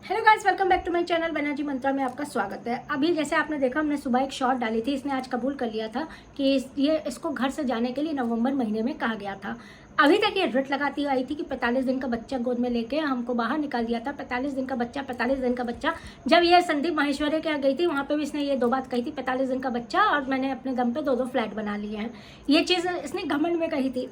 Hello guys, welcome back to my channel Banerjee Mantra में आपका स्वागत है। अभी जैसे आपने देखा, हमने सुबह एक शॉर्ट डाली थी। इसने आज कबूल कर लिया था कि इसको घर से जाने के लिए नवंबर महीने में कहा गया था। अभी तक ये रट लगाती आई थी कि 45 दिन का बच्चा गोद में लेके हमको बाहर निकाल दिया था। 45 दिन का बच्चा, 45 दिन का बच्चा। जब ये संदीप माहेश्वरी के यहाँ गई थी, वहाँ पे भी इसने ये दो बात कही थी, 45 दिन का बच्चा और मैंने अपने दम पे दो फ्लैट बना लिए हैं। ये चीज़ इसने घमंड में कही थी।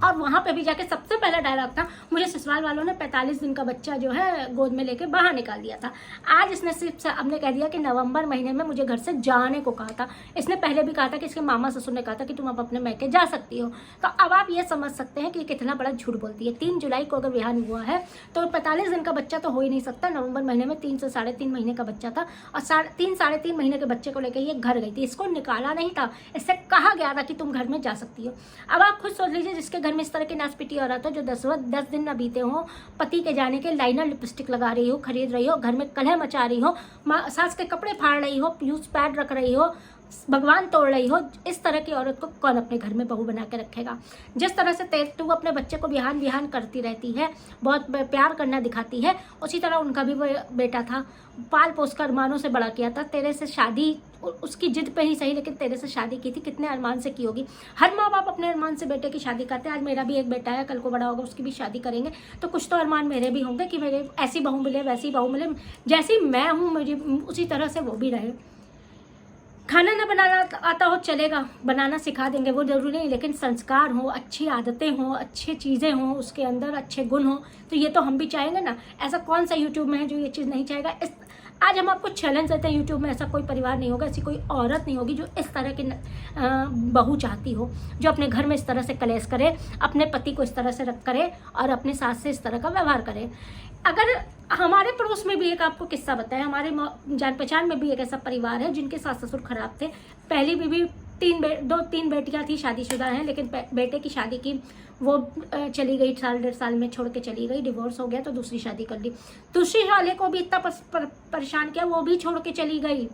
और वहाँ पे भी जाके सबसे पहला डायलॉग था, मुझे ससुराल वालों ने 45 दिन का बच्चा जो है गोद में लेके बाहर निकाल दिया था। आज इसने सिर्फ हमने कह दिया कि नवंबर महीने में मुझे घर से जाने को कहा था। इसने पहले भी कहा था कि इसके मामा ससुर ने कहा था कि तुम अब अपने मैके जा सकती हो। तो अब आप ये समझ सकते हैं कि कितना बड़ा झूठ बोलती है। 3 जुलाई को अगर विहान हुआ है तो 45 दिन का बच्चा तो हो ही नहीं सकता। नवंबर महीने में 3 से 3.5 महीने का बच्चा था और 3.5 महीने के बच्चे को लेकर ये घर गई थी। इसको निकाला नहीं था, इससे कहा गया था कि तुम घर में जा सकती हो। अब आप खुद सोच लीजिए, जिसके घर में इस तरह की नासपीटी हो रहा था, जो 10 दिन न बीते हो, पति के जाने के लाइनर लिपस्टिक लगा रही हो, खरीद रही हो, घर में कलह मचा रही हो, सास के कपड़े फाड़ रही हो, यूज पैड रख रही हो, भगवान तोड़ रही हो, इस तरह की औरत को कौन अपने घर में बहू बना के रखेगा। जिस तरह से तू अपने बच्चे को बिहान बिहान करती रहती है, बहुत प्यार करना दिखाती है, उसी तरह उनका भी वो बेटा था, पाल पोस कर अरमानों से बड़ा किया था। तेरे से शादी, उसकी जिद पे ही सही, लेकिन तेरे से शादी की थी, कितने अरमान से की होगी। हर माँ बाप अपने अरमान से बेटे की शादी करते हैं। आज मेरा भी एक बेटा है, कल को बड़ा होगा, उसकी भी शादी करेंगे, तो कुछ तो अरमान मेरे भी होंगे कि मेरे ऐसी बहू मिले, वैसी बहू मिले, जैसी मैं हूँ मुझे उसी तरह से वो भी रहे। खाना ना बनाना आता हो चलेगा, बनाना सिखा देंगे, वो जरूरी नहीं, लेकिन संस्कार हो, अच्छी आदतें हो, अच्छी चीज़ें हों, उसके अंदर अच्छे गुण हो, तो ये तो हम भी चाहेंगे ना। ऐसा कौन सा यूट्यूब में है जो ये चीज़ नहीं चाहेगा। आज हम आपको चैलेंज देते हैं, यूट्यूब में ऐसा कोई परिवार नहीं होगा, ऐसी कोई औरत नहीं होगी जो इस तरह की बहू चाहती हो, जो अपने घर में इस तरह से कलेश करे, अपने पति को इस तरह से रख करे और अपने सास से इस तरह का व्यवहार करे। अगर हमारे पड़ोस में भी एक आपको किस्सा बताया, हमारे जान पहचान में भी एक ऐसा परिवार है जिनके सास ससुर खराब थे। पहली बीवी 3 बेटियां थी, शादीशुदा हैं, लेकिन बेटे की शादी की वो चली गई, 1.5 साल में छोड़ के चली गई, डिवोर्स हो गया तो दूसरी शादी कर ली। दूसरी वाले को भी इतना परेशान किया, वो भी छोड़ के चली गई।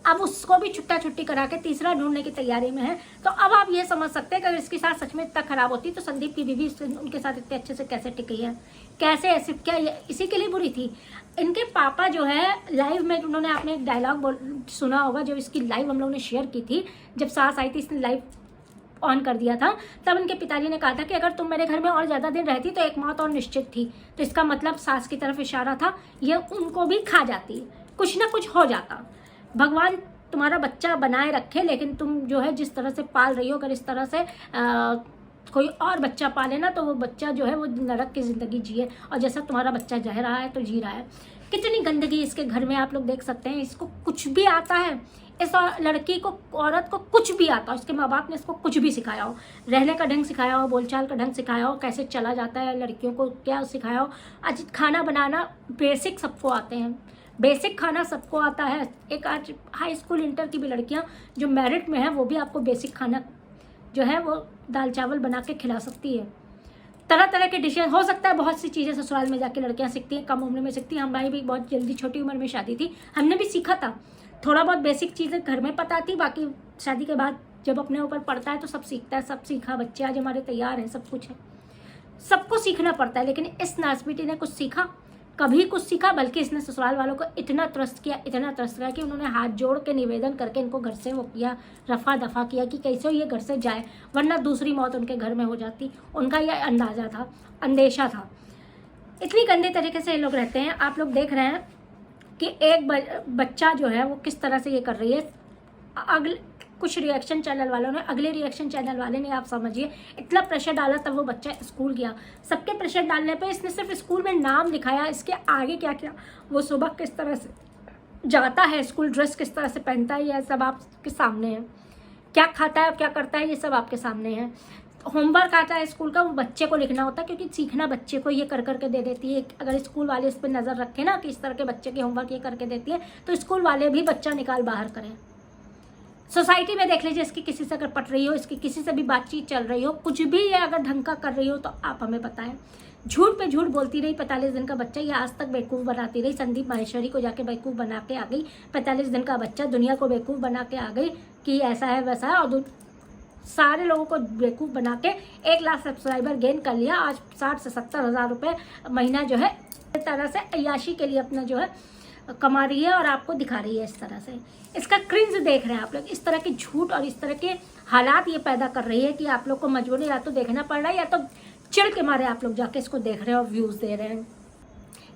अब उसको भी छुट्टी करा के तीसरा ढूंढने की तैयारी में है। तो अब आप ये समझ सकते हैं कि अगर इसकी साथ सच में इतना खराब होती तो संदीप की बीवी उनके साथ इतने अच्छे से कैसे टिकी है, कैसे ऐसे, क्या इसी के लिए बुरी थी। इनके पापा जो है लाइव में, उन्होंने आपने एक डायलॉग सुना होगा, जो इसकी लाइव हम लोगों ने शेयर की थी, जब सास आई थी इसने लाइव ऑन कर दिया था, तब इनके पिताजी ने कहा था कि अगर तुम मेरे घर में और ज़्यादा दिन रहती तो एक मौत और निश्चित थी। तो इसका मतलब सास की तरफ इशारा था, ये उनको भी खा जाती, कुछ ना कुछ हो जाता। भगवान तुम्हारा बच्चा बनाए रखे, लेकिन तुम जो है जिस तरह से पाल रही हो, अगर इस तरह से कोई और बच्चा पाले ना, तो वो बच्चा जो है वो नरक की ज़िंदगी जिए। और जैसा तुम्हारा बच्चा जा रहा है तो जी रहा है। कितनी गंदगी इसके घर में आप लोग देख सकते हैं। इसको कुछ भी आता है, इस लड़की को, औरत को कुछ भी आता हो, इसके माँ बाप ने इसको कुछ भी सिखाया हो, रहने का ढंग सिखाया हो, बोलचाल का ढंग सिखाया हो, कैसे चला जाता है, लड़कियों को क्या सिखाया हो। आज खाना बनाना बेसिक सबको आते हैं, बेसिक खाना सबको आता है। एक आज हाई स्कूल इंटर की भी लड़कियां जो मेरिट में है, वो भी आपको बेसिक खाना जो है वो दाल चावल बना के खिला सकती है। तरह तरह के डिशेज, हो सकता है बहुत सी चीज़ें ससुराल में जाके लड़कियां सीखती हैं, कम उम्र में सीखती हैं। हमारी भी बहुत जल्दी छोटी उम्र में शादी थी, हमने भी सीखा था। थोड़ा बहुत बेसिक चीज़ें घर में पता थी, बाकी शादी के बाद जब अपने ऊपर पड़ता है तो सब सीखता है। सब सीखा, बच्चे आज हमारे तैयार हैं, सब कुछ है, सबको सीखना पड़ता है। लेकिन इस नासपीटी ने कुछ सीखा, कभी कुछ सीखा, बल्कि इसने ससुराल वालों को इतना त्रस्त किया, इतना त्रस्त किया कि उन्होंने हाथ जोड़ के निवेदन करके इनको घर से वो किया, रफा दफा किया कि कैसे ये घर से जाए, वरना दूसरी मौत उनके घर में हो जाती। उनका यह अंदाजा था, अंदेशा था। इतनी गंदे तरीके से ये लोग रहते हैं। आप लोग देख रहे हैं कि एक बच्चा जो है वो किस तरह से ये कर रही है। अगले कुछ रिएक्शन चैनल वालों ने, अगले रिएक्शन चैनल वाले ने, आप समझिए, इतना प्रेशर डाला तब वो बच्चा स्कूल गया। सबके प्रेशर डालने पे इसने सिर्फ स्कूल में नाम लिखाया, इसके आगे क्या क्या, वो सुबह किस तरह से जाता है स्कूल, ड्रेस किस तरह से पहनता है, यह सब आपके सामने है। क्या खाता है, क्या करता है, ये सब आपके सामने है। होमवर्क आता है स्कूल का, वो बच्चे को लिखना होता है, क्योंकि सीखना बच्चे को ये कर करके दे देती है। अगर स्कूल वाले इस पर नज़र रखें ना कि इस तरह के बच्चे के होमवर्क ये करके देती है, तो स्कूल वाले भी बच्चा निकाल बाहर करें। सोसाइटी में देख लीजिए, इसकी किसी से अगर पट रही हो, इसकी किसी से भी बातचीत चल रही हो, कुछ भी ये अगर ढंग का कर रही हो, तो आप हमें बताएं। झूठ पे झूठ बोलती रही। 45 दिन का बच्चा ये आज तक बेवकूफ़ बनाती रही। संदीप माहेश्वरी को जाके बेवकूफ़ बना के आ गई। 45 दिन का बच्चा दुनिया को बेवकूफ़ बना के आ गई कि ऐसा है वैसा है, और सारे लोगों को बेवकूफ़ बना के 1 लाख सब्सक्राइबर गेन कर लिया। आज 60 से 70 हज़ार रुपये महीना जो है तरह से अय्याशी के लिए अपना जो है कमा रही है और आपको दिखा रही है इस तरह से। इसका क्रिंज देख रहे हैं आप लोग, इस तरह के झूठ और इस तरह के हालात ये पैदा कर रही है कि आप लोग को मजबूरी या तो देखना पड़ रहा है या तो चिढ़ के मारे आप लोग जाके इसको देख रहे हैं और व्यूज़ दे रहे हैं।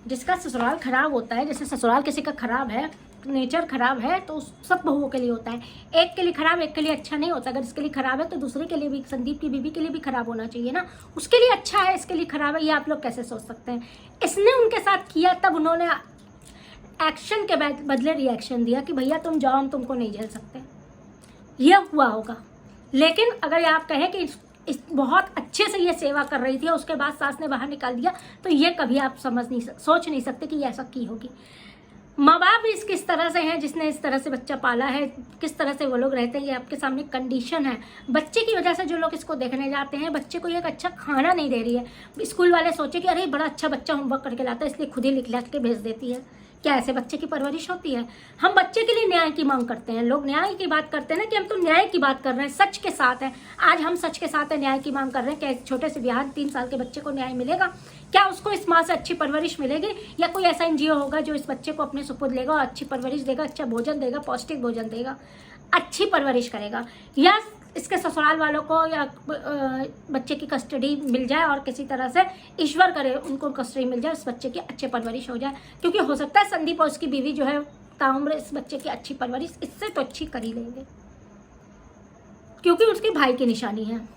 जिसका ससुराल खराब होता है, जैसे ससुराल किसी का खराब है, नेचर खराब है, तो सब बहुओं के लिए होता है। एक के लिए खराब, एक के लिए अच्छा नहीं होता। अगर इसके लिए खराब है तो दूसरे के लिए भी, संदीप की बीवी के लिए भी खराब होना चाहिए ना। उसके लिए अच्छा है, इसके लिए खराब है, ये आप लोग कैसे सोच सकते हैं। इसने उनके साथ किया तब उन्होंने एक्शन के बदले रिएक्शन दिया कि भैया तुम जाओ, हम तुमको नहीं झेल सकते। यह हुआ होगा। लेकिन अगर आप कहें कि इस बहुत अच्छे से ये सेवा कर रही थी और उसके बाद सास ने बाहर निकाल दिया, तो ये कभी आप सोच नहीं सकते कि ये ऐसा की होगी। माँ बाप भी किस तरह से हैं, जिसने इस तरह से बच्चा पाला है, किस तरह से वो लोग रहते हैं, ये आपके सामने कंडीशन है। बच्चे की वजह से जो लोग इसको देखने जाते हैं, बच्चे को एक अच्छा खाना नहीं दे रही है। स्कूल वाले सोचे कि अरे बड़ा अच्छा बच्चा होमवर्क करके लाता है, इसलिए खुद ही लिख के भेज देती है। क्या ऐसे बच्चे की परवरिश होती है? हम बच्चे के लिए न्याय की मांग करते हैं। लोग न्याय की बात करते हैं ना कि हम तो न्याय की बात कर रहे हैं, सच के साथ है। आज हम सच के साथ है, न्याय की मांग कर रहे हैं। क्या छोटे से बिहार 3 साल के बच्चे को न्याय मिलेगा? क्या उसको इस माँ से अच्छी परवरिश मिलेगी? या कोई ऐसा NGO होगा जो इस बच्चे को अपने सुपुर्द लेगा और अच्छी परवरिश देगा, अच्छा भोजन देगा, पौष्टिक भोजन देगा, अच्छी परवरिश करेगा? या इसके ससुराल वालों को या बच्चे की कस्टडी मिल जाए और किसी तरह से ईश्वर करे उनको कस्टडी मिल जाए, इस बच्चे की अच्छी परवरिश हो जाए। क्योंकि हो सकता है संदीप और उसकी बीवी जो है ताउम्र इस बच्चे की अच्छी परवरिश इससे तो अच्छी कर ही लेंगे, क्योंकि उसके भाई की निशानी है।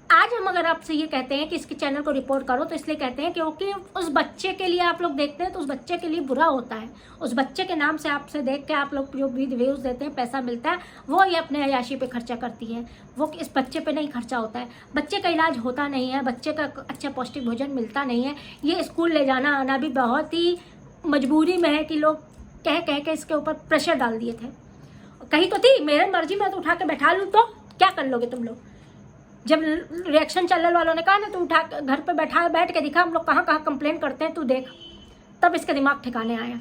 आज हम अगर आपसे ये कहते हैं कि इसके चैनल को रिपोर्ट करो, तो इसलिए कहते हैं क्योंकि उस बच्चे के लिए आप लोग देखते हैं तो उस बच्चे के लिए बुरा होता है। उस बच्चे के नाम से आपसे देख के आप लोग जो भी व्यूज़ देते हैं, पैसा मिलता है, वो ये अपने अय्याशी पे खर्चा करती है। वो इस बच्चे पे नहीं खर्चा होता है। बच्चे का इलाज होता नहीं है, बच्चे का अच्छा पौष्टिक भोजन मिलता नहीं है। ये स्कूल ले जाना आना भी बहुत ही मजबूरी में है कि लोग कह के इसके ऊपर प्रेशर डाल दिए थे। कहीं तो थी मेरे मर्जी में तो उठा के बैठा लूँ, तो क्या कर लोगे तुम लोग? जब रिएक्शन चैनल वालों ने कहा ना तू उठा घर पे बैठ के दिखा, हम लोग कहाँ कहाँ कंप्लेन करते हैं, तू देख, तब इसका दिमाग ठिकाने आया।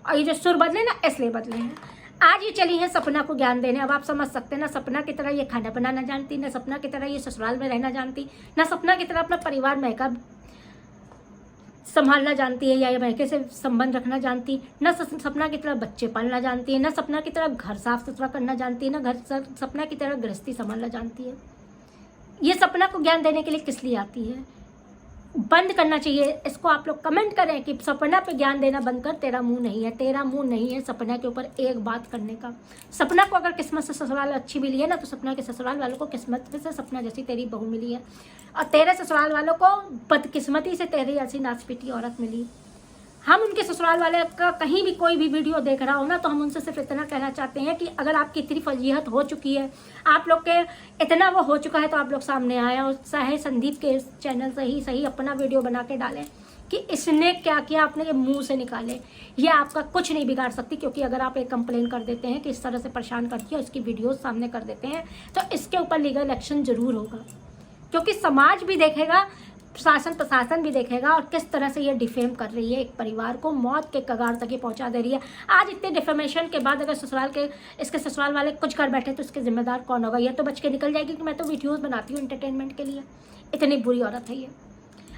और ये जो सुर बदले ना, इसलिए बदले हैं। आज ये चली है सपना को ज्ञान देने। अब आप समझ सकते हैं ना, सपना की तरह ये खाना बनाना जानती, ना सपना की तरह ये ससुराल में रहना जानती, ना सपना की तरह अपना परिवार महका संभालना जानती है या महके से संबंध रखना जानती, ना सपना की तरह बच्चे पालना जानती है, ना सपना की तरह घर साफ सुथरा करना जानती है, ना सपना की तरह गृहस्थी संभालना जानती है। ये सपना को ज्ञान देने के लिए किस लिए आती है? बंद करना चाहिए इसको। आप लोग कमेंट करें कि सपना पे ज्ञान देना बंद कर, तेरा मुंह नहीं है, तेरा मुंह नहीं है सपना के ऊपर एक बात करने का। सपना को अगर किस्मत से ससुराल अच्छी मिली है ना, तो सपना के ससुराल वालों को किस्मत से सपना जैसी तेरी बहू मिली है, और तेरे ससुराल वालों को बदकिस्मती से तेरी ऐसी नाचपीटी औरत मिली। हम उनके ससुराल वाले का कहीं भी कोई भी वीडियो देख रहा हो ना, तो हम उनसे सिर्फ इतना कहना चाहते हैं कि अगर आपकी इतनी फजीहत हो चुकी है, आप लोग के इतना वो हो चुका है, तो आप लोग सामने आए और चाहे संदीप के चैनल से ही सही अपना वीडियो बना के डालें कि इसने क्या किया, अपने मुंह से निकाले। ये आपका कुछ नहीं बिगाड़ सकती, क्योंकि अगर आप एक कंप्लेन कर देते हैं कि इस तरह से परेशान करती है, इसकी वीडियोस सामने कर देते हैं, तो इसके ऊपर लीगल एक्शन जरूर होगा। क्योंकि समाज भी देखेगा, प्रशासन भी देखेगा, और किस तरह से ये डिफेम कर रही है, एक परिवार को मौत के कगार तक ही पहुंचा दे रही है। आज इतने डिफेमेशन के बाद अगर इसके ससुराल वाले कुछ कर बैठे तो इसके जिम्मेदार कौन होगा? ये तो बच के निकल जाएगी कि मैं तो वीडियोस बनाती हूँ एंटरटेनमेंट के लिए। इतनी बुरी औरत है ये।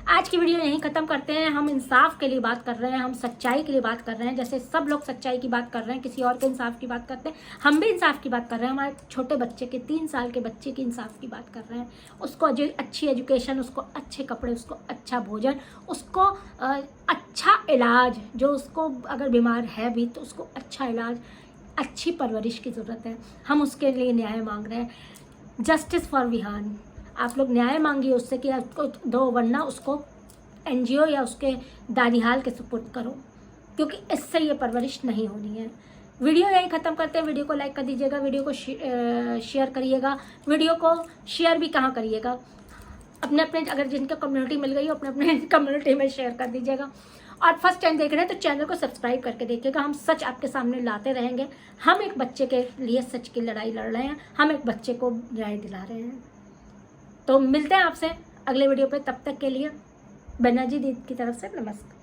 आज की वीडियो यहीं ख़त्म करते हैं। हम इंसाफ के लिए बात कर रहे हैं, हम सच्चाई के लिए बात कर रहे हैं। जैसे सब लोग सच्चाई की बात कर रहे हैं, किसी और के इंसाफ की बात करते हैं, हम भी इंसाफ की बात कर रहे हैं। हमारे छोटे बच्चे के 3 साल के बच्चे की इंसाफ की बात कर रहे हैं। उसको अच्छी एजुकेशन, उसको अच्छे कपड़े, उसको अच्छा भोजन, उसको अच्छा इलाज, जो उसको अगर बीमार है भी तो उसको अच्छा इलाज, अच्छी परवरिश की ज़रूरत है। हम उसके लिए न्याय मांग रहे हैं। Justice for Vihaan. आप लोग न्याय मांगिए उससे कि उसको दो, वरना उसको NGO या उसके दानिहाल के सुपुर्द करो, क्योंकि इससे ये परवरिश नहीं होनी है। वीडियो यहीं ख़त्म करते हैं। वीडियो को लाइक कर दीजिएगा, वीडियो को शेयर करिएगा। वीडियो को शेयर भी कहाँ करिएगा, अपने अगर जिनका कम्युनिटी मिल गई हो अपने कम्युनिटी में शेयर कर दीजिएगा। और फर्स्ट टाइम देख रहे हैं तो चैनल को सब्सक्राइब करके देखिएगा। हम सच आपके सामने लाते रहेंगे। हम एक बच्चे के लिए सच की लड़ाई लड़ रहे हैं, हम एक बच्चे को न्याय दिला रहे हैं। तो मिलते हैं आपसे अगले वीडियो पे। तब तक के लिए बनर्जी दीदी की तरफ से नमस्कार।